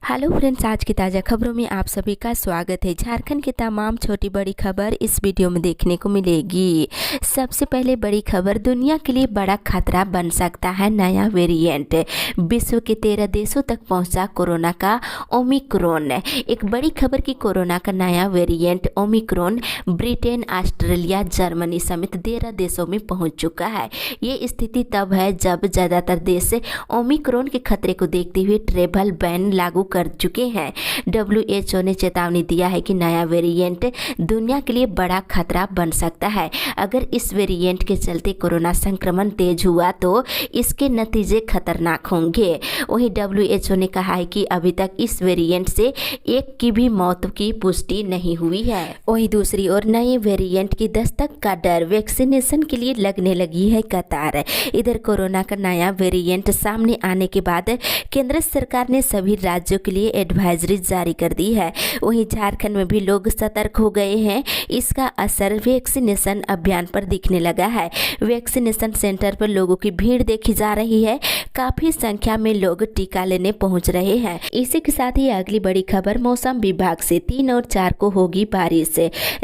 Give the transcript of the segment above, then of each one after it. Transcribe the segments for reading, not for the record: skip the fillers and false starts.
Hello friends, आज की ताज़ा खबरों में आप सभी का स्वागत है। झारखंड की तमाम छोटी बड़ी खबर इस वीडियो में देखने को मिलेगी। सबसे पहले बड़ी खबर, दुनिया के लिए बड़ा खतरा बन सकता है नया वेरिएंट। विश्व के 13 देशों तक पहुंचा कोरोना का ओमिक्रॉन। एक बड़ी खबर की कोरोना का नया variant Omicron Britain, Australia, Germany समेत 13 देशों में पहुँच चुका है। ये स्थिति तब है जब ज़्यादातर देश ओमिक्रॉन के खतरे को देखते हुए ट्रेवल बैन लागू कर चुके हैं। WHO ने चेतावनी दिया है कि नया वेरिएंट दुनिया के लिए बड़ा खतरा बन सकता है। अगर इस वेरिएंट के चलते कोरोना संक्रमण तेज हुआ तो इसके नतीजे खतरनाक होंगे। वहीं WHO ने कहा है कि अभी तक इस वेरिएंट से एक की भी मौत की पुष्टि नहीं हुई है। वहीं दूसरी ओर नए वेरिएंट की दस्तक का डर, वैक्सीनेशन के लिए लगने लगी है कतार। इधर कोरोना का नया वेरिएंट सामने आने के बाद केंद्र सरकार ने सभी राज्यों के लिए एडवाइजरी जारी कर दी है। वहीं झारखंड में भी लोग सतर्क हो गए हैं। इसका असर वैक्सीनेशन अभियान पर दिखने लगा है। वैक्सीनेशन सेंटर पर लोगों की भीड़ देखी जा रही है। काफी संख्या में लोग टीका लेने पहुंच रहे हैं। इसी के साथ ही अगली बड़ी खबर, मौसम विभाग से 3 और 4 को होगी बारिश।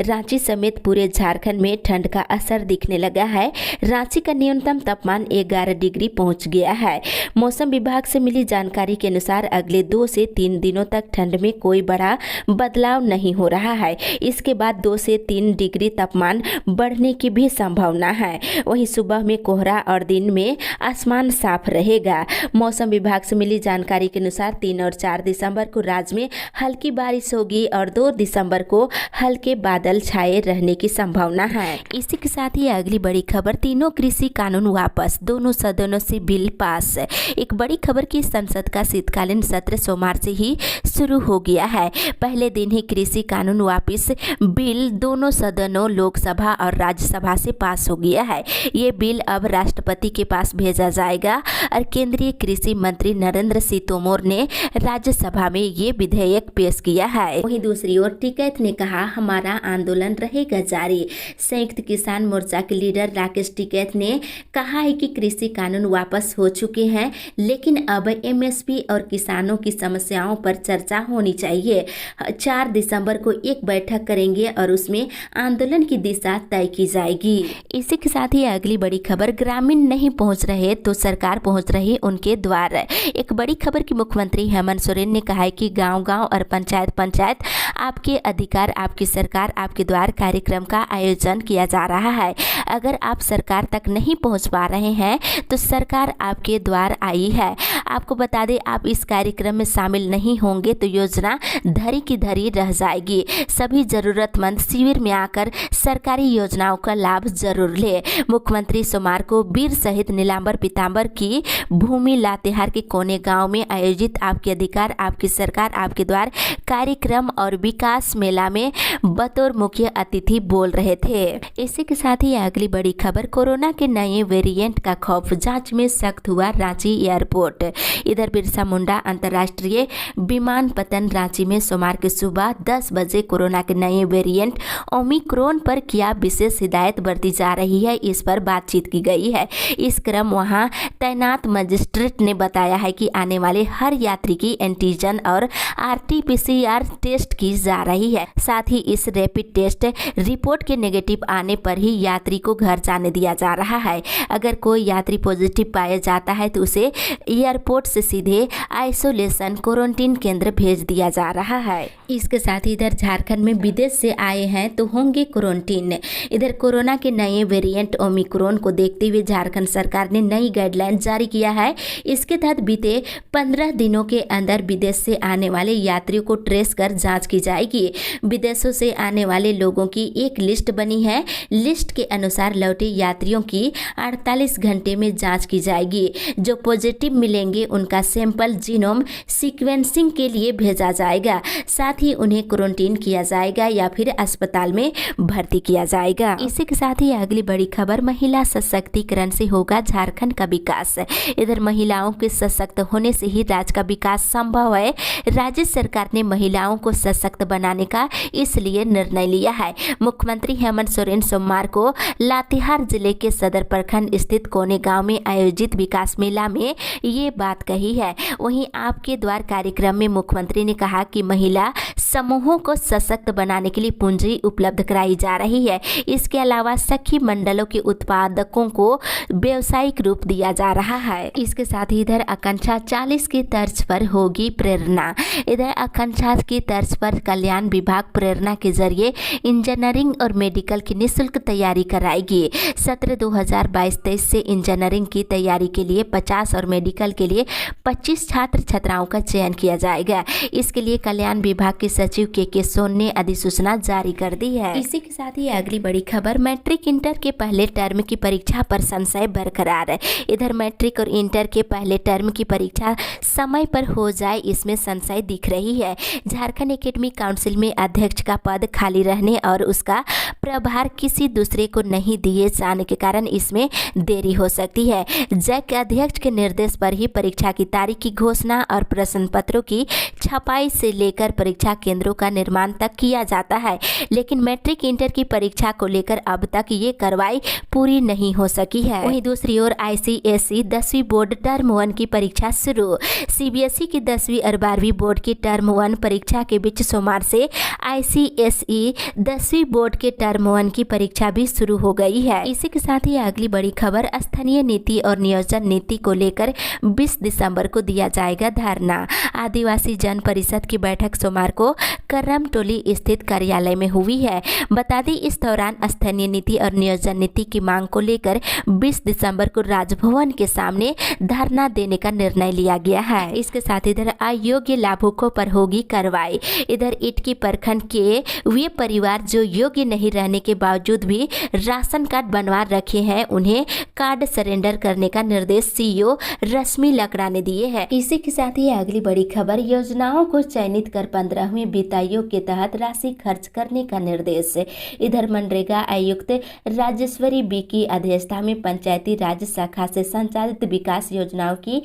रांची समेत पूरे झारखंड में ठंड का असर दिखने लगा है। रांची का न्यूनतम तापमान 11 डिग्री पहुंच गया है। मौसम विभाग से मिली जानकारी के अनुसार अगले 2 से 3 दिनों तक ठंड में कोई बड़ा बदलाव नहीं हो रहा है। इसके बाद 2 से 3 डिग्री तापमान बढ़ने की भी संभावना है। वहीं सुबह में कोहरा और दिन में आसमान साफ रहेगा। मौसम विभाग से मिली जानकारी के अनुसार 3 और 4 दिसंबर को राज्य में हल्की बारिश होगी और 2 दिसंबर को हल्के बादल छाए रहने की संभावना है। इसी के साथ ही अगली बड़ी खबर, तीनों कृषि कानून वापस, दोनों सदनों से बिल पास। एक बड़ी खबर की संसद का शीतकालीन सत्र सोमवार से ही शुरू हो गया है। पहले दिन ही कृषि कानून वापस बिल दोनों सदनों लोकसभा और राज्यसभा से पास हो गया है। ये बिल अब राष्ट्रपति के पास भेजा जाएगा और केंद्रीय कृषि मंत्री नरेंद्र सिंह तोमर ने राज्यसभा में ये विधेयक पेश किया है। वहीं दूसरी ओर टिकैत ने कहा, हमारा आंदोलन रहेगा जारी। संयुक्त किसान मोर्चा के लीडर राकेश टिकैत ने कहा है कि कृषि कानून वापस हो चुके हैं, लेकिन अब MSP और किसानों की समस्याओं पर चर्चा होनी चाहिए। 4 दिसंबर को एक बैठक करेंगे और उसमें आंदोलन की दिशा तय की जाएगी। इसी के साथ ही अगली बड़ी खबर, ग्रामीण नहीं पहुंच रहे तो सरकार पहुंच रही उनके द्वार। एक बड़ी खबर की मुख्यमंत्री हेमंत सोरेन ने कहा है कि गांव-गांव और पंचायत आपके अधिकार, आपकी सरकार, आपके द्वार कार्यक्रम का आयोजन किया जा रहा है। अगर आप सरकार तक नहीं पहुंच पा रहे हैं तो सरकार आपके द्वार आई है। आपको बता दें, आप इस कार्यक्रम में शामिल नहीं होंगे तो योजना धरी की धरी रह जाएगी। सभी जरूरतमंद शिविर में आकर सरकारी योजनाओं का लाभ जरूर ले। मुख्यमंत्री सोमवार को वीर शहीद नीलांबर पीताम्बर की भूमि लातेहार के कोने गांव में आयोजित आपके अधिकार, आपकी सरकार, आपके द्वार कार्यक्रम और विकास मेला में बतौर मुख्य अतिथि बोल रहे थे। इसी के साथ ही अगली बड़ी खबर, कोरोना के नए वेरिएंट का खौफ, जांच में सख्त हुआ रांची एयरपोर्ट। इधर बिरसा मुंडा अंतर्राष्ट्रीय विमानपत्तन रांची में सोमवार की सुबह 10 बजे कोरोना के नए वेरिएंट ओमिक्रॉन पर क्या विशेष हिदायत बरती जा रही है, इस पर बातचीत की गई है। इस क्रम वहां तैनात मजिस्ट्रेट ने बताया है कि आने वाले हर यात्री की एंटीजन और RT-PCR टेस्ट की जा रही है। साथ ही इस रैपिड टेस्ट रिपोर्ट के नेगेटिव आने पर ही यात्री को घर जाने दिया जा रहा है। अगर कोई यात्री पॉजिटिव पाया जाता है तो उसे एयरपोर्ट से सीधे आइसोलेशन क्वारंटीन केंद्र भेज दिया जा रहा है। इसके साथ ही इधर झारखंड में विदेश से आए हैं तो होंगे क्वारंटीन। इधर कोरोना के नए वेरिएंट ओमिक्रॉन को देखते हुए झारखंड सरकार ने नई गाइडलाइन जारी किया है। इसके तहत बीते 15 दिनों के अंदर विदेश से आने वाले यात्रियों को ट्रेस कर जांच की जाएगी। विदेशों से आने वाले लोगों की एक लिस्ट बनी है। लिस्ट के अनुसार लौटे यात्रियों की 48 घंटे में जांच की जाएगी। जो पॉजिटिव मिलेंगे उनका सैंपल जीनोम सीक्वेंसिंग के लिए भेजा जाएगा। साथ ही उन्हें क्वारंटीन किया जाएगा या फिर अस्पताल में भर्ती किया जाएगा। इसी के साथ ही अगली बड़ी खबर, महिला सशक्तिकरण से होगा झारखंड का विकास। इधर महिलाओं के सशक्त होने से ही राज्य का विकास संभव है। राज्य सरकार ने महिलाओं को सशक्त बनाने का इसलिए निर्णय लिया है। मुख्यमंत्री हेमंत सोरेन सोमवार को लातेहार जिले के सदर प्रखंड स्थित कोने गांव में आयोजित विकास मेला में ये बात कही है। वहीं आपके द्वार कार्यक्रम में मुख्य मुख्यमंत्री ने कहा कि महिला समूहों को सशक्त बनाने के लिए पूंजी उपलब्ध कराई जा रही है। इसके अलावा सखी मंडलों के उत्पादकों को व्यवसायिक रूप दिया जा रहा है। इसके साथ ही इधर आकांक्षा 40 की तर्ज पर होगी प्रेरणा। इधर आकांक्षा की तर्ज पर कल्याण विभाग प्रेरणा के जरिए इंजीनियरिंग और मेडिकल की निःशुल्क तैयारी कराएगी। सत्र 2022-23 से इंजीनियरिंग की तैयारी के लिए 50 और मेडिकल के लिए 25 छात्र छात्राओं का चयन किया जाएगा। इसके लिए कल्याण विभाग के सचिव के सोन ने अधिसूचना जारी कर दी है। इसी के साथ ही अगली बड़ी खबर, मैट्रिक इंटर के पहले टर्म की परीक्षा पर संशय बरकरार है। इधर मैट्रिक और इंटर के पहले टर्म की परीक्षा समय पर हो जाए, इसमें संशय दिख रही है। झारखंड एकेडमिक काउंसिल में अध्यक्ष का पद खाली रहने और उसका प्रभार किसी दूसरे को नहीं दिए जाने के कारण इसमें देरी हो सकती है। जैक अध्यक्ष के निर्देश पर ही परीक्षा की तारीख की घोषणा और प्रश्न पत्रों की छपाई से लेकर परीक्षा केंद्रों का निर्माण तक किया जाता है, लेकिन मैट्रिक इंटर की परीक्षा को लेकर अब तक ये कार्रवाई पूरी नहीं हो सकी है। वहीं दूसरी ओर ICSE 10वीं बोर्ड टर्म 1 की परीक्षा शुरू। CBSE की 10वीं और 12वीं बोर्ड की टर्म 1 परीक्षा के बीच सोमवार से ICSE 10वीं बोर्ड के टर्म 1 की परीक्षा भी शुरू हो गई है। इसी के साथ ही अगली बड़ी खबर, स्थानीय नीति और नियोजन नीति को लेकर 20 दिसंबर को दिया जाएगा धरना। आदिवासी जन परिषद की बैठक सोमवार को करमटोली स्थित कार्यालय में हुई है। बता दें, इस दौरान स्थानीय नीति और नियोजन नीति की मांग को लेकर 20 दिसंबर को राजभवन के सामने धरना देने का निर्णय लिया गया है। इसके साथ इधर अयोग्य लाभुकों पर होगी कार्रवाई। इधर इटकी प्रखंड के वे परिवार जो योग्य नहीं रहने के बावजूद भी राशन कार्ड बनवा रखे हैं, उन्हें कार्ड सरेंडर करने का निर्देश CEO रश्मि लकड़ा ने दिए हैं। इसी के साथ ही अगली बड़ी खबर, योजनाओं को चयनित कर 15वें वित्त आयोग के तहत राशि खर्च करने का निर्देश। इधर मनरेगा आयुक्त राजेश्वरी बी की अध्यक्षता में पंचायती राज शाखा से संचालित विकास योजनाओं की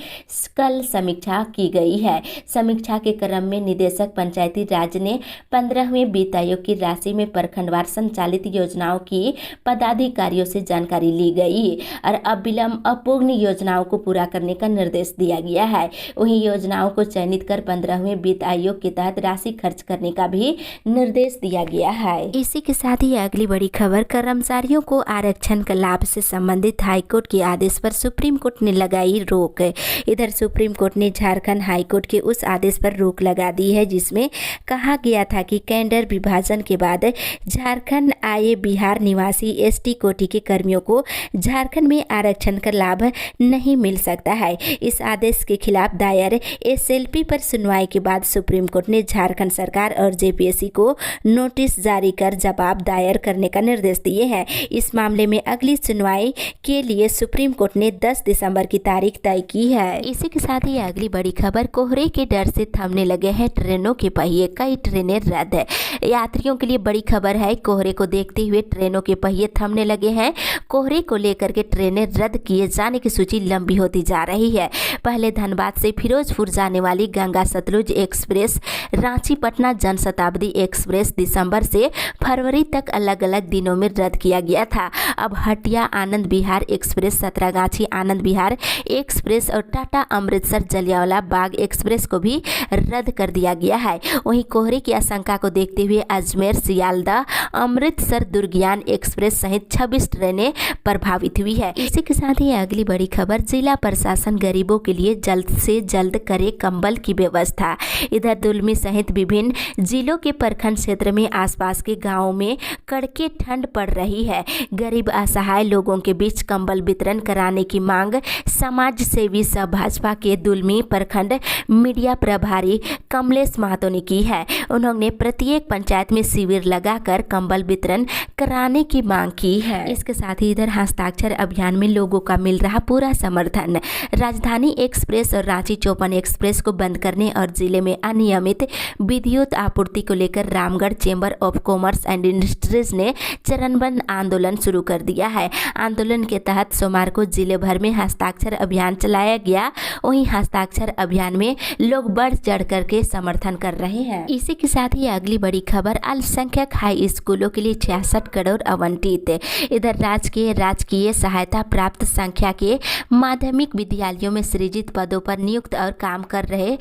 कल समीक्षा की गई है। समीक्षा के क्रम में निदेशक पंचायती राज ने 15वें वित्त आयोग की राशि में प्रखंडवार संचालित योजनाओं की पदाधिकारियों से जानकारी ली गई और अविलंब अपूर्ण योजनाओं को पूरा करने का निर्देश दिया गया है। वहीं योजनाओं को चयनित कर 15वें वित्त आयोग के तहत राशि खर्च करने का भी निर्देश दिया गया है। इसी के साथ ही अगली बड़ी खबर, कर्मचारियों को आरक्षण का लाभ से संबंधित हाईकोर्ट के आदेश पर सुप्रीम कोर्ट ने लगाई रोक। इधर सुप्रीम कोर्ट ने झारखंड हाईकोर्ट के उस आदेश पर रोक लगा दी है जिसमें कहा गया था कि कैडर विभाजन के बाद झारखंड आए बिहार निवासी ST कोटि के कर्मियों को झारखंड में आरक्षण का लाभ नहीं मिल सकता है। इस आदेश के खिलाफ दायर SLP पर सुनवाई के बाद सुप्रीम कोर्ट ने झारखंड सरकार और JPSC को नोटिस जारी कर जवाब दायर करने का निर्देश दिए हैं। इस मामले में अगली सुनवाई के लिए सुप्रीम कोर्ट ने 10 दिसंबर की तारीख तय की है। इसी के साथ ही अगली बड़ी खबर, कोहरे के डर से थमने लगे हैं ट्रेनों के पहिए, कई ट्रेनें रद्द है। यात्रियों के लिए बड़ी खबर है, कोहरे को देखते हुए ट्रेनों के पहिए थमने लगे हैं। कोहरे को लेकर के ट्रेनें रद्द किए जाने की सूची लंबी होती जा रही है। पहले धनबाद से फिरोजपुर जाने वाली गंगा सतलुज एक्सप्रेस, रांची पटना जनशताब्दी एक्सप्रेस दिसंबर से फरवरी तक अलग अलग दिनों में रद्द किया गया था। अब हटिया आनंद विहार एक्सप्रेस, सतरागाछी आनंद विहार एक्सप्रेस और टाटा अमृतसर जलियांवाला बाग एक्सप्रेस को भी रद्द कर दिया गया है। वहीं कोहरे की आशंका को देखते हुए अजमेर सियालदा अमृतसर दुर्गियान एक्सप्रेस सहित 26 ट्रेनें प्रभावित हुई है। इसी के साथ ही अगली बड़ी खबर, जिला प्रशासन गरीबों के लिए जल्द से जल्द करे कंबल की व्यवस्था। इधर दुलमी सहित विभिन्न जिलों के प्रखंड क्षेत्र में आसपास के गांवों में कड़के ठंड पड़ रही है। गरीब असहाय लोगों के बीच कंबल वितरण कराने की मांग समाज सेवी सह भाजपा के दुलमी प्रखंड मीडिया प्रभारी कमलेश महतो ने की है। उन्होंने प्रत्येक पंचायत में शिविर लगाकर कंबल वितरण कराने की मांग की है। इसके साथ ही इधर हस्ताक्षर अभियान में लोगों का मिल रहा पूरा समर्थन। राजधानी एक्सप्रेस और रांची चौपन एक्सप्रेस को बंद करने और जिले में अनियमित विद्युत आपूर्ति को लेकर Ramgarh chamber of commerce and industries ने चरणबद्ध आंदोलन शुरू कर दिया है। आंदोलन के तहत सोमवार को जिले भर में हस्ताक्षर अभियान चलाया गया। वहीं हस्ताक्षर अभियान में लोग बढ़ चढ़ करके समर्थन कर रहे हैं। इसी के साथ ही अगली बड़ी खबर, अल्पसंख्यक हाई स्कूलों के लिए 66 करोड़ आवंटित। इधर राजकीय सहायता प्राप्त संख्या के माध्यमिक विद्यालयों में सृजित पदों पर नियुक्त और काम कर रहे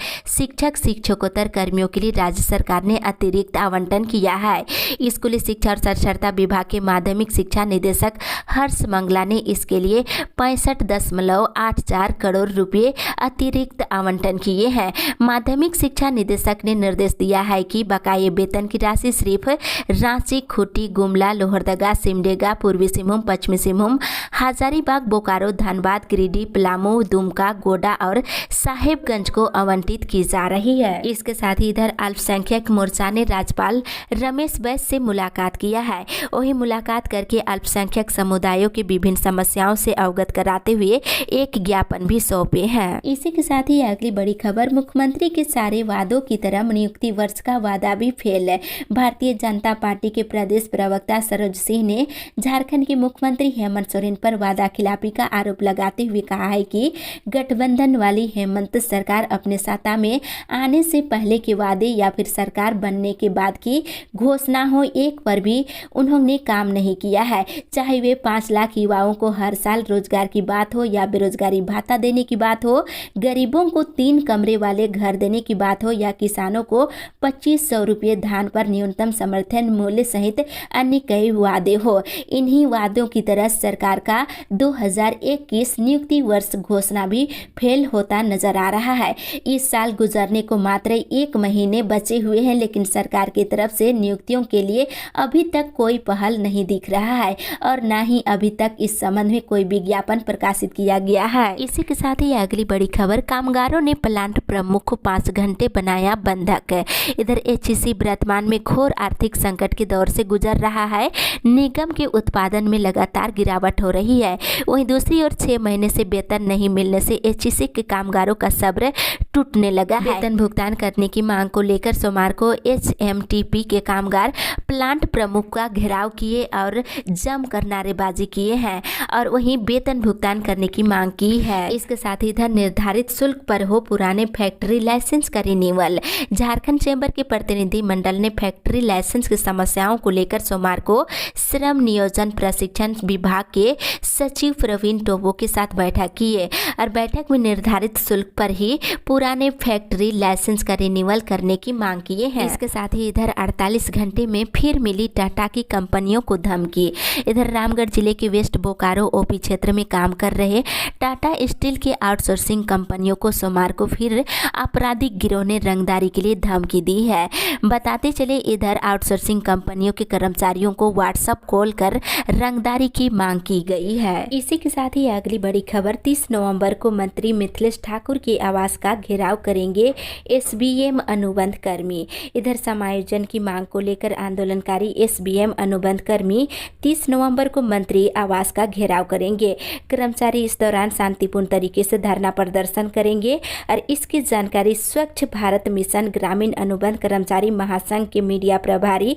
शिक्षक शिक्षकोत्तर कर्मियों के लिए राज्य सरकार ने अतिरिक्त आवंटन किया है। स्कूली शिक्षा और साक्षरता विभाग के माध्यमिक शिक्षा निदेशक हर्ष मंगला ने इसके लिए 65.84 करोड़ रुपए अतिरिक्त आवंटन किए हैं। माध्यमिक शिक्षा निदेशक ने निर्देश दिया है कि बकाये वेतन की राशि सिर्फ रांची, खूंटी, गुमला, लोहरदगा, सिमडेगा, पूर्वी सिंहभूम, पश्चिमी सिंहभूम, हजारीबाग, बोकारो, धनबाद, गिरिडीह, पलामू, दुमका, गोड्डा और साहेबगंज को आवंटित की जा रही है। इसके साथ ही इधर अल्पसंख्यक मोर्चा ने राज्यपाल रमेश बैस से मुलाकात किया है। वही मुलाकात करके अल्पसंख्यक समुदायों की विभिन्न समस्याओं से अवगत कराते हुए एक ज्ञापन भी सौंपे हैं। इसी के साथ ही अगली बड़ी खबर, मुख्यमंत्री के सारे वादों की तरह नियुक्ति वर्ष का वादा भी फेल है। भारतीय जनता पार्टी के प्रदेश प्रवक्ता सरोज सिंह ने झारखंड के मुख्यमंत्री हेमंत सोरेन पर वादा खिलाफी का आरोप लगाते हुए कहा है कि गठबंधन वाली हेमंत सरकार अपने सत्ता में आने से पहले के वादे या फिर सरकार बनने के बाद की घोषणा हो, एक पर भी उन्होंने काम नहीं किया है। चाहे वे 5 लाख युवाओं को हर साल रोजगार की बात हो या बेरोजगारी भत्ता देने की बात हो, गरीबों को 3 कमरे वाले घर देने की बात हो या किसानों को 2500 रुपये धान पर न्यूनतम समर्थन मूल्य सहित अन्य कई वादे हो। इन्हीं वादों की तरह सरकार का 2021 नियुक्ति वर्ष घोषणा भी फेल होता नजर आ रहा है। इस साल गुजरने को मात्र 1 महीने बचे हुए हैं, लेकिन सरकार की तरफ से नियुक्तियों के लिए अभी तक कोई पहल नहीं दिख रहा है और न ही अभी तक इस संबंध में कोई विज्ञापन प्रकाशित किया गया है। इसी के साथ ही अगली बड़ी खबर, कामगारों ने प्लांट प्रमुख को 5 घंटे बनाया बंधक। इधर एचईसी वर्तमान में घोर आर्थिक संकट के दौर से गुजर रहा है। निगम के उत्पादन में लगातार गिरावट हो रही है। वहीं दूसरी ओर 6 महीने से वेतन नहीं मिलने से एचईसी के कामगारों का सब्र टूटने लगा है। वेतन भुगतान करने की मांग को लेकर सोमवार को एचएमटीपी के कामगार प्लांट प्रमुख का घेराव किए और जमकर नारेबाजी किए हैं और वहीं वेतन भुगतान करने की मांग की है। इसके साथ ही इधर निर्धारित शुल्क पर हो पुराने फैक्ट्री लाइसेंस का रिन्यूअल। झारखंड चैम्बर के प्रतिनिधि मंडल ने फैक्ट्री लाइसेंस की समस्याओं को लेकर सोमवार को श्रम नियोजन प्रशिक्षण विभाग के सचिव प्रवीण टोबो के साथ बैठक की है और बैठक में निर्धारित शुल्क पर ही पुराने फैक्ट्री लाइसेंस का रिन्यूअल करने की मांग किए हैं। इसके साथ ही इधर 48 घंटे में फिर मिली टाटा की कंपनियों को धमकी। इधर रामगढ़ जिले के वेस्ट बोकारो ओपी क्षेत्र में काम कर रहे टाटा स्टील के आउटसोर्सिंग कंपनियों को सोमवार को फिर आपराधिक गिरोह ने रंगदारी के लिए धमकी दी है। बताते चले इधर आउटसोर्सिंग कंपनियों के कर्मचारियों को व्हाट्सएप कॉल कर रंगदारी की मांग की गई है। इसी के साथ ही अगली बड़ी खबर, 30 नवंबर को मंत्री मिथिलेश ठाकुर के आवास का घेराव करेंगे एसबीएम अनुबंध कर्मी। इधर समायोजन की मांग को लेकर आंदोलनकारी एसबीएम अनुबंध कर्मी 30 नवंबर को मंत्री आवास का घेराव करेंगे। कर्मचारी इस दौरान शांतिपूर्ण तरीके से धरना प्रदर्शन करेंगे और इसकी जानकारी स्वच्छ भारत मिशन ग्रामीण अनुबंध कर्मचारी महासंघ के मीडिया प्रभारी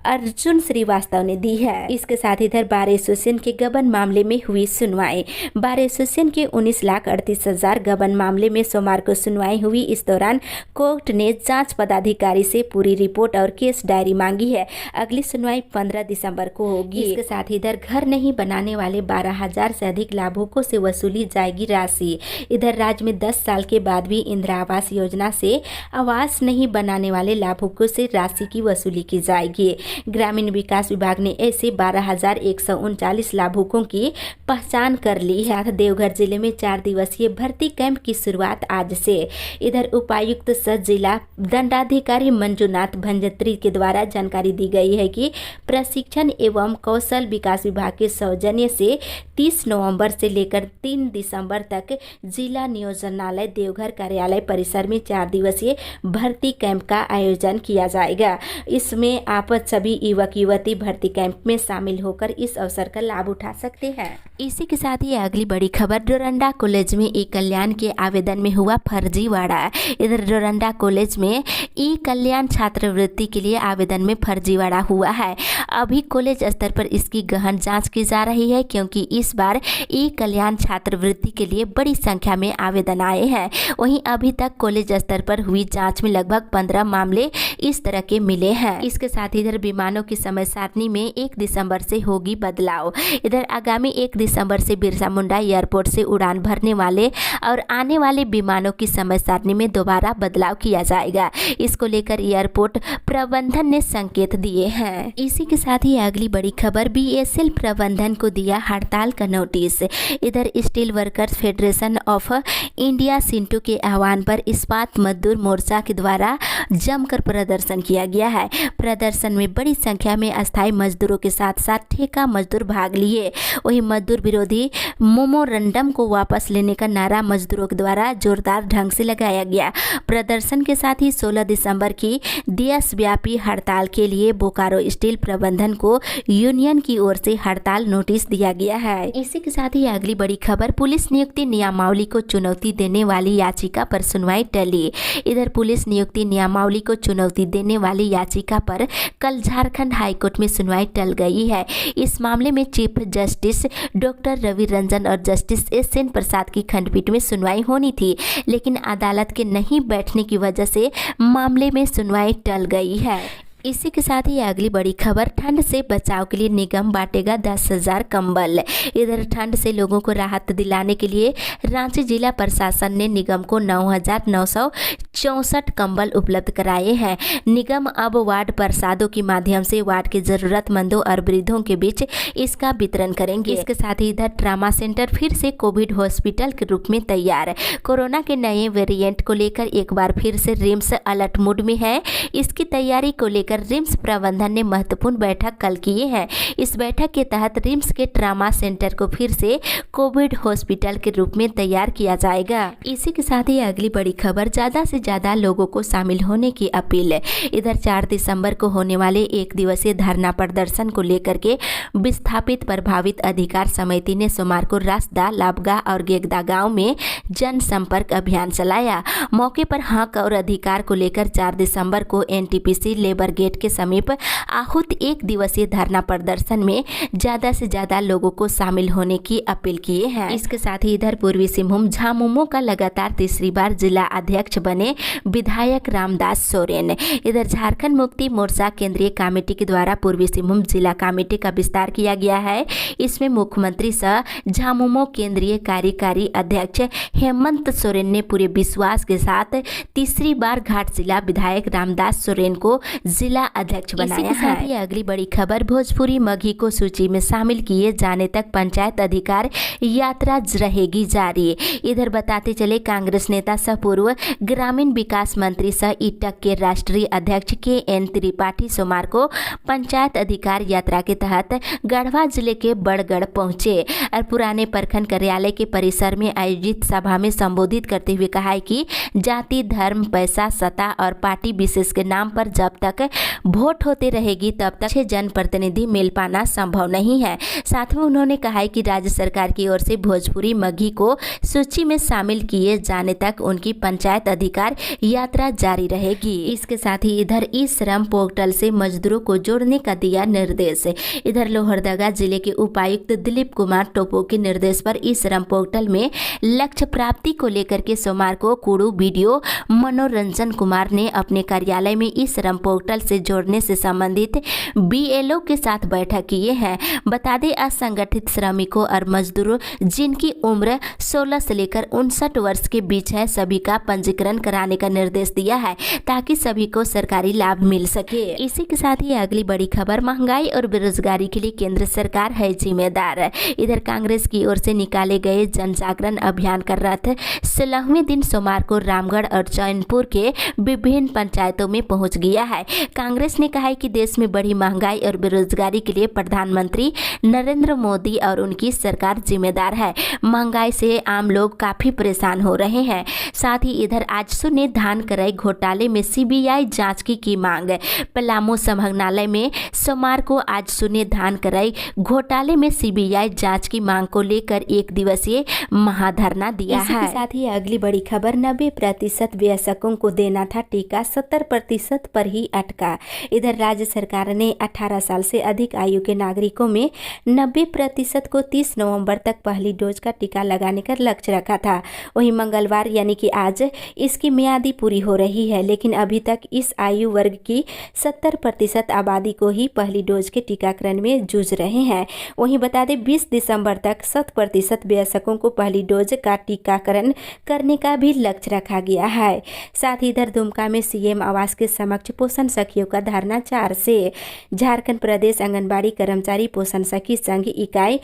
अर्जुन श्रीवास्तव ने दी है। इसके साथ इधर बार एसोसिएशन के गबन मामले में हुई सुनवाई। बार एसोसिएशन के 19,38,000 गबन मामले में सोमवार को सुनवाई हुई। इस दौरान कोर्ट ने जांच पदाधिकारी से पूरी रिपोर्ट और केस डायरी मांगी है। अगली सुनवाई 15 दिसंबर को होगी। इसके साथ ही इधर घर नहीं बनाने वाले 12,000 से अधिक लाभुकों से वसूली जाएगी राशि। इधर राज्य में 10 साल के बाद भी इंदिरा आवास योजना से आवास नहीं बनाने वाले लाभुकों से राशि की वसूली की जाएगी। ग्रामीण विकास विभाग ने ऐसे 12,139 लाभुकों की पहचान कर ली है। देवघर जिले में 4 दिवसीय भर्ती कैंप की शुरुआत आज से। इधर उपायुक्त सह जिला दंडाधिकारी मंजुनाथ भंजत्री के द्वारा जानकारी दी गई है कि प्रशिक्षण एवं कौशल विकास विभाग के सौजन्य से 30 नवंबर से लेकर 3 दिसंबर तक जिला नियोजनालय देवघर कार्यालय परिसर में 4 दिवसीय भर्ती कैंप का आयोजन किया जाएगा। इसमें आप सभी युवक युवती भर्ती कैंप में शामिल होकर इस अवसर का लाभ उठा सकते हैं। इसी के साथ ही अगली बड़ी खबर, डोरंडा कॉलेज में ई कल्याण के आवेदन में हुआ फर्जीवाड़ा। इधर डोरंडा कॉलेज में ई कल्याण छात्रवृत्ति के लिए आवेदन में फर्जीवाड़ा हुआ है। अभी कॉलेज स्तर पर इसकी गहन जांच की जा रही है, क्योंकि इस बार ई कल्याण छात्रवृत्ति के लिए बड़ी संख्या में आवेदन आए हैं। वहीं अभी तक कॉलेज स्तर पर हुई जांच में लगभग 15 मामले इस तरह के मिले हैं। इसके साथ इधर विमानों की समय सारणी में 1 दिसंबर से होगी बदलाव। इधर आगामी 1 दिसंबर से बिरसा मुंडा एयरपोर्ट से उड़ान भरने वाले और आने वाले विमानों की समय सारणी में दोबारा बदलाव किया जाएगा। इसको लेकर एयरपोर्ट प्रबंधन ने संकेत दिए हैं। इसी के साथ ही अगली बड़ी खबर, बीएसएल प्रबंधन को दिया हड़ताल का नोटिस। इधर steel workers federation of India Sintu के आह्वान पर इस्पात मजदूर मोर्चा के द्वारा जमकर प्रदर्शन किया गया है। प्रदर्शन में बड़ी संख्या में अस्थायी मजदूरों के साथ साथ ठेका मजदूर भाग लिए। वहीं मजदूर विरोधी मेमोरेंडम को वापस लेने का नारा मजदूरों के द्वारा जोरदार ढंग से लगाया गया। प्रदर्शन के साथ ही 16 दिसंबर की देशव्यापी हड़ताल के लिए बोकारो स्टील प्रबंधन को यूनियन की ओर से हड़ताल नोटिस दिया गया है। इसी के साथ ही अगली बड़ी खबर, पुलिस नियुक्ति नियमावली को चुनौती देने वाली याचिका पर सुनवाई टली। इधर पुलिस नियुक्ति नियमावली को चुनौती देने वाली याचिका पर कल झारखंड हाईकोर्ट में सुनवाई टल गई है। इस मामले में chief justice doctor Ravi Ranjan और जस्टिस एस.एन. प्रसाद की खंडपीठ में सुनवाई होनी थी, लेकिन अदालत के नहीं बैठने की वजह से मामले में सुनवाई टल गई है। इसी के साथ ही अगली बड़ी खबर, ठंड से बचाव के लिए निगम बांटेगा 10,000 कंबल। इधर ठंड से लोगों को राहत दिलाने के लिए रांची जिला प्रशासन ने निगम को 9,964 कंबल उपलब्ध कराए हैं। निगम अब वार्ड प्रसादों के माध्यम से वार्ड के जरूरतमंदों और वृद्धों के बीच इसका वितरण करेंगे। इसके साथ ही इधर ट्रामा सेंटर फिर से कोविड हॉस्पिटल के रूप में तैयार। कोरोना के नए वेरिएंट को लेकर एक बार फिर से रिम्स अलर्ट मोड में है। इसकी तैयारी को लेकर रिम्स प्रबंधन ने महत्वपूर्ण बैठक कल किए हैं। इस बैठक के तहत रिम्स के ट्रामा सेंटर को फिर से कोविड हॉस्पिटल के रूप में तैयार किया जाएगा। इसी के साथ ही अगली बड़ी खबर, ज्यादा से ज्यादा लोगों को शामिल होने की अपील। इधर 4 दिसंबर को होने वाले 1 दिवसीय धरना प्रदर्शन को लेकर के विस्थापित प्रभावित अधिकार समिति ने सोमवार को रास्ता, लाबगा और गेगदा गाँव में जनसंपर्क अभियान चलाया। मौके पर हक और अधिकार को लेकर 4 दिसंबर को एनटीपीसी लेबर गेट के समीप आहूत 1 दिवसीय धरना प्रदर्शन में ज्यादा से ज्यादा लोगों को शामिल होने की अपील किए हैं। इसके साथ ही इधर पूर्वी सिंहभूम झामुमो का लगातार तीसरी बार जिला अध्यक्ष बने विधायक रामदास सोरेन। इधर झारखंड मुक्ति मोर्चा केंद्रीय कमेटी के द्वारा पूर्वी सिंहभूम जिला कमेटी का विस्तार किया गया है। इसमें मुख्यमंत्री सह झामुमो केंद्रीय कार्यकारी अध्यक्ष हेमंत सोरेन ने पूरे विश्वास के साथ तीसरी बार घाट जिला विधायक रामदास सोरेन को जिला अध्यक्ष बनाया है। अगली बड़ी खबर, भोजपुरी मघी को सूची में शामिल किए जाने तक पंचायत अधिकार यात्रा रहेगी जारी। इधर बताते चले, कांग्रेस नेता सह पूर्व ग्रामीण विकास मंत्री सह ईटक के राष्ट्रीय अध्यक्ष के.एन. त्रिपाठी सोमवार को पंचायत अधिकार यात्रा के तहत गढ़वा जिले के बड़गढ़ पहुंचे और पुराने प्रखंड कार्यालय के परिसर में आयोजित सभा में संबोधित करते हुए कहा कि जाति, धर्म, पैसा, सत्ता और पार्टी विशेष के नाम पर जब तक वोट होते रहेगी तब तक जनप्रतिनिधि मिल पाना संभव नहीं है। साथ में उन्होंने कहा कि राज्य सरकार की ओर से भोजपुरी मघी को सूची में शामिल किए जाने तक उनकी पंचायत अधिकार यात्रा जारी रहेगी। इसके साथ ही इधर ई श्रम पोर्टल से मजदूरों को जोड़ने का दिया निर्देश। इधर लोहरदगा जिले के उपायुक्त दिलीप कुमार टोपो के निर्देश पर ई श्रम पोर्टल में लक्ष्य प्राप्ति को लेकर के सोमवार को कुड़ू बीडीओ मनोरंजन कुमार ने अपने कार्यालय में ई श्रम पोर्टल से जोड़ने से संबंधित बीएलओ के साथ बैठक किए हैं। बता दें, असंगठित श्रमिकों और मजदूरों जिनकी उम्र 16 से लेकर 59 वर्ष के बीच है, सभी का पंजीकरण कराने का निर्देश दिया है ताकि सभी को सरकारी लाभ मिल सके। इसी के साथ ही अगली बड़ी खबर, महंगाई और बेरोजगारी के लिए केंद्र सरकार है जिम्मेदार। इधर कांग्रेस की ओर से निकाले गए जन जागरण अभियान का रथ 16वें दिन सोमवार को रामगढ़ और चैनपुर के विभिन्न पंचायतों में पहुंच गया है। कांग्रेस ने कहा है कि देश में बढ़ी महंगाई और बेरोजगारी के लिए प्रधानमंत्री नरेंद्र मोदी और उनकी सरकार जिम्मेदार है। महंगाई से आम लोग काफी परेशान हो रहे हैं। साथ ही इधर आजसू ने धान कराई घोटाले में सीबीआई जांच की मांग। पलामू संभागनालय में सोमवार को आजसू ने धान कराई घोटाले में सीबीआई जांच की मांग को लेकर 1 दिवसीय महाधरना दिया है। इसके साथ ही अगली बड़ी खबर, 90% वयस्कों को देना था टीका, 70% पर ही अटका। इधर राज्य सरकार ने 18 साल से अधिक आयु के नागरिकों में 90% को 30 नवंबर तक पहली डोज का टीका लगाने का लक्ष्य रखा था। वहीं मंगलवार यानी कि आज इसकी मियादी पूरी हो रही है, लेकिन अभी तक इस आयु वर्ग की 70% आबादी को ही पहली डोज के टीकाकरण में जूझ रहे हैं। वहीं बता दें 20 दिसंबर तक 100% वयस्कों को पहली डोज का टीकाकरण करने का भी लक्ष्य रखा गया है। साथ ही इधर दुमका में सीएम आवास के समक्ष पोषण सखियों का धरना 4 से। झारखंड प्रदेश आंगनबाड़ी कर्मचारी पोषण सखी संघ इकाई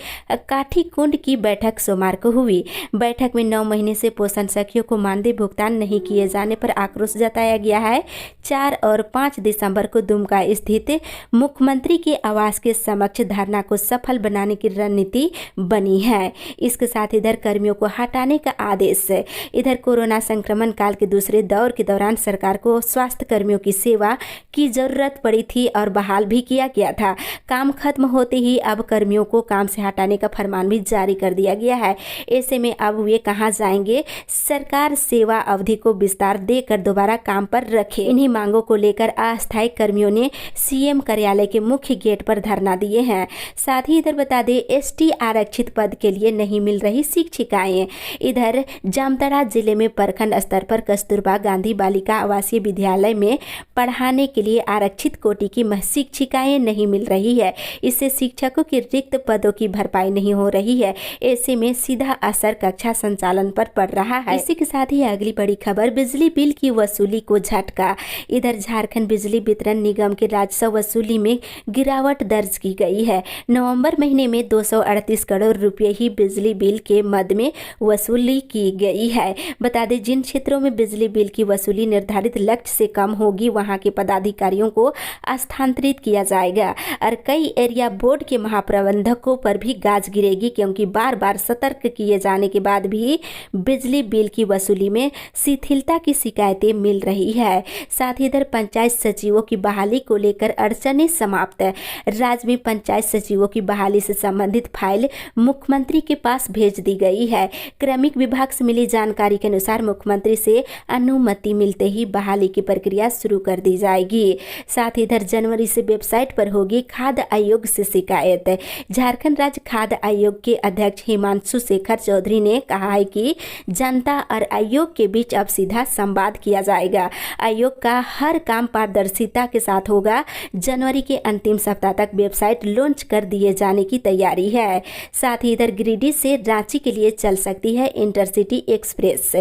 काठीकुंड की बैठक सोमवार को हुई। बैठक में 9 महीने से पोषण सखियों को मानदेय भुगतान नहीं किए जाने पर आक्रोश जताया गया है। 4 और 5 दिसंबर को दुमका स्थित मुख्यमंत्री के आवास के समक्ष धरना को सफल बनाने की रणनीति बनी है। इसके साथ इधर कर्मियों को हटाने का आदेश। इधर कोरोना संक्रमण काल के दूसरे दौर के दौरान सरकार को स्वास्थ्य कर्मियों की सेवा की जरूरत पड़ी थी और बहाल भी किया गया था। काम खत्म होते ही अब कर्मियों को काम से हटाने का फरमान भी जारी कर दिया गया है। ऐसे में अब वे कहां जाएंगे? सरकार सेवा अवधि को विस्तार देकर दोबारा काम पर रखे। इन्हीं मांगों को लेकर अस्थायी कर्मियों ने सीएम कार्यालय के मुख्य गेट पर धरना दिए हैं। साथ ही इधर बता दें एसटी आरक्षित पद के लिए नहीं मिल रही शिक्षिकाएं। इधर जामताड़ा जिले में प्रखंड स्तर पर कस्तूरबा गांधी बालिका आवासीय विद्यालय में पढ़ाने के लिए आरक्षित कोटि की शिक्षिकाएं नहीं मिल रही है। इससे शिक्षकों के रिक्त पदों की भरपाई नहीं हो रही है। ऐसे में सीधा असर कक्षा संचालन पर पड़ रहा है। इसी के साथ ही अगली बड़ी खबर, बिजली बिल की वसूली को झटका। इधर झारखंड बिजली वितरण निगम के राजस्व वसूली में गिरावट दर्ज की गई है। नवंबर महीने में 238 करोड़ रुपए ही बिजली बिल के मद में वसूली की गई है। बता दें जिन क्षेत्रों में बिजली बिल की वसूली निर्धारित लक्ष्य से कम होगी वहां के पदाधिकारियों को स्थानांतरित किया जाएगा और कई एरिया बोर्ड के महाप्रबंधकों पर भी गाज गिरेगी, क्योंकि बार बार सतर्क किए जाने के बाद भी बिजली बिल की वसूली में शिथिलता की शिकायतें मिल रही है। साथ ही इधर पंचायत सचिवों की बहाली को लेकर अड़चनें समाप्त। राज्य में पंचायत सचिवों की बहाली से संबंधित फाइल मुख्यमंत्री के पास भेज दी गई है। क्रमिक विभाग से मिली जानकारी के अनुसार मुख्यमंत्री से अनुमति मिलते ही बहाली की प्रक्रिया शुरू कर दी जाएगी। साथ ही इधर जनवरी से वेबसाइट पर होगी खाद्य आयोग से शिकायत। झारखंड राज्य खाद्य आयोग के अध्यक्ष हिमांशु शेखर चौधरी ने कहा है कि जनता और आयोग के बीच अब सीधा संवाद किया जाएगा। आयोग का हर काम पारदर्शिता के साथ होगा। जनवरी के अंतिम सप्ताह तक वेबसाइट लॉन्च कर दिए जाने की तैयारी है। साथ ही इधर गिरिडीह से रांची के लिए चल सकती है इंटरसिटी एक्सप्रेस।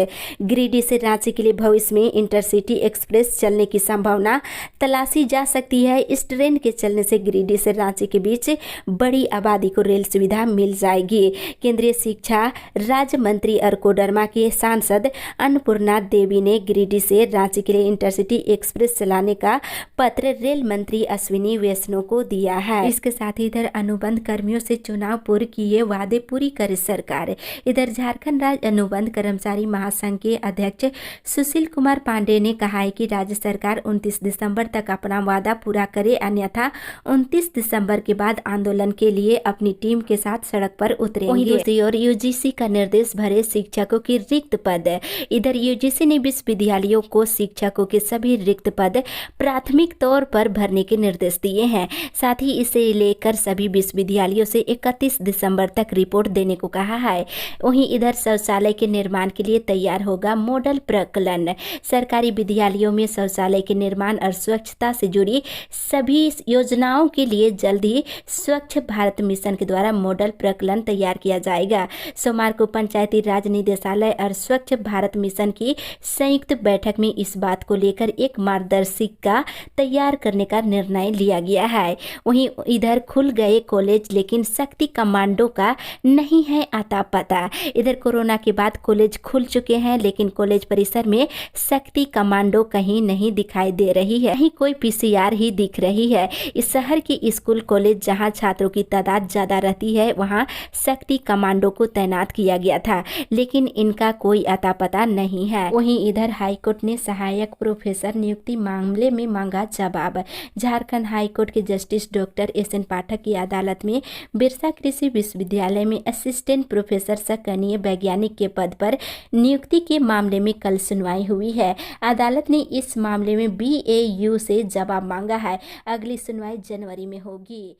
गिरिडीह से रांची के लिए भविष्य में इंटरसिटी एक्सप्रेस चलने की संभावना तलाशी जा सकती है। इस ट्रेन के चलने से गिरिडीह से रांची के बीच बड़ी आबादी को रेल सुविधा मिल जाएगी। केंद्रीय शिक्षा राज्य मंत्री और कोडरमा के सांसद अन्नपूर्णा देवी ने गिरिडीह से रांची के लिए इंटरसिटी एक्सप्रेस चलाने का पत्र रेल मंत्री अश्विनी वैष्णव को दिया है। इसके साथ ही इधर अनुबंध कर्मियों से चुनाव पूर्व किए वादे पूरी करे सरकार। इधर झारखंड राज्य अनुबंध कर्मचारी महासंघ के अध्यक्ष सुशील कुमार पांडे ने कहा है कि राज्य सरकार 29 दिसंबर तक अपना वादा पूरा करे, अन्यथा 29 दिसंबर के बाद आंदोलन के लिए अपनी टीम के साथ सड़क पर उतरेंगे। दूसरी ओर यूजीसी का निर्देश भरे शिक्षकों की रिक्त पद। इधर यूजीसी ने विश्वविद्यालयों को शिक्षकों के सभी रिक्त पद प्राथमिक तौर पर भरने के निर्देश दिए हैं। साथ ही इसे लेकर सभी विश्वविद्यालयों से 31 दिसंबर तक रिपोर्ट देने को कहा है। वहीं इधर शौचालय के निर्माण के लिए तैयार होगा मॉडल प्रकलन। सरकारी विद्यालयों में शौचालय के निर्माण और स्वच्छता से जुड़ी सभी योजनाओं के लिए जल्द ही स्वच्छ भारत मिशन के द्वारा मॉडल प्रकलन तैयार किया जाएगा। सोमवार को पंचायती राज निदेशालय और स्वच्छ भारत मिशन की संयुक्त बैठक में इस बात को लेकर एक मार्गदर्शिका तैयार करने का निर्णय लिया गया है। वहीं इधर खुल गए कॉलेज, लेकिन शक्ति कमांडो का नहीं है आता पता। इधर कोरोना के बाद कॉलेज खुल चुके हैं, लेकिन कॉलेज परिसर में शक्ति कमांडो कहीं नहीं दिखाई दे रही है, कहीं कोई पीसीआर ही दिख रही है। इस शहर के स्कूल कॉलेज जहां छात्रों की तादाद ज्यादा रहती है वहां शक्ति कमांडो को तैनात किया गया था, लेकिन इनका कोई अता पता नहीं है। वहीं इधर हाईकोर्ट ने सहायक प्रोफेसर नियुक्ति मामले में मांगा जवाब। झारखंड हाईकोर्ट के जस्टिस डॉक्टर एस.एन. पाठक की अदालत में बिरसा कृषि विश्वविद्यालय में असिस्टेंट प्रोफेसर सह कनीय वैज्ञानिक के पद पर नियुक्ति के मामले में कल सुनवाई हुई है। अदालत ने इस मामले में BAU से जवाब मांगा है। अगली सुनवाई जनवरी में होगी।